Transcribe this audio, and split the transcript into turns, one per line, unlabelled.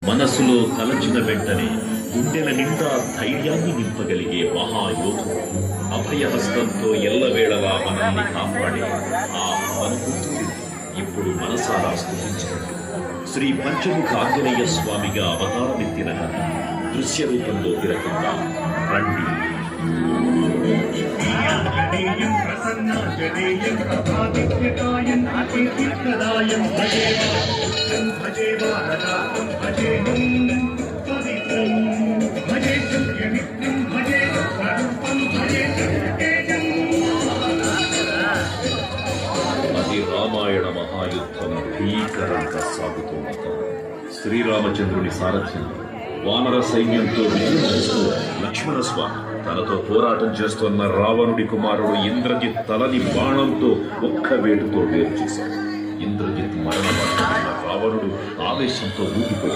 మనసులో తలచిన వెంటనే గుండెల నిండా ధైర్యాన్ని నింపగలిగే మహాయోధుడు, అభయహస్తంతో ఎల్లవేళలా మనల్ని కాపాడే ఆ హనుమంతుడిని ఇప్పుడు మనసారా స్తుతించినట్టు శ్రీ పంచముఖ ఆంజనేయ స్వామిగా అవతారమెత్తిన దృశ్య రూపంలో తిరగకుండా రండి. అది రామాయణ మహాయుద్ధం భీకరంగా సాగుతోంది. శ్రీరామచంద్రుని సారథ్యంలో వానర సైన్యంతో విజృంభిస్తూ లక్ష్మణస్వామి తనతో పోరాటం చేస్తున్న రావణుడి కుమారుడు ఇంద్రజిత్ తలని బాణంతో ఒక్క వేటుతో వేరు చేశాడు. ఇంద్రజిత్ మరణమన్న రావణుడు ఆవేశంతో ఊగిపోయాడు.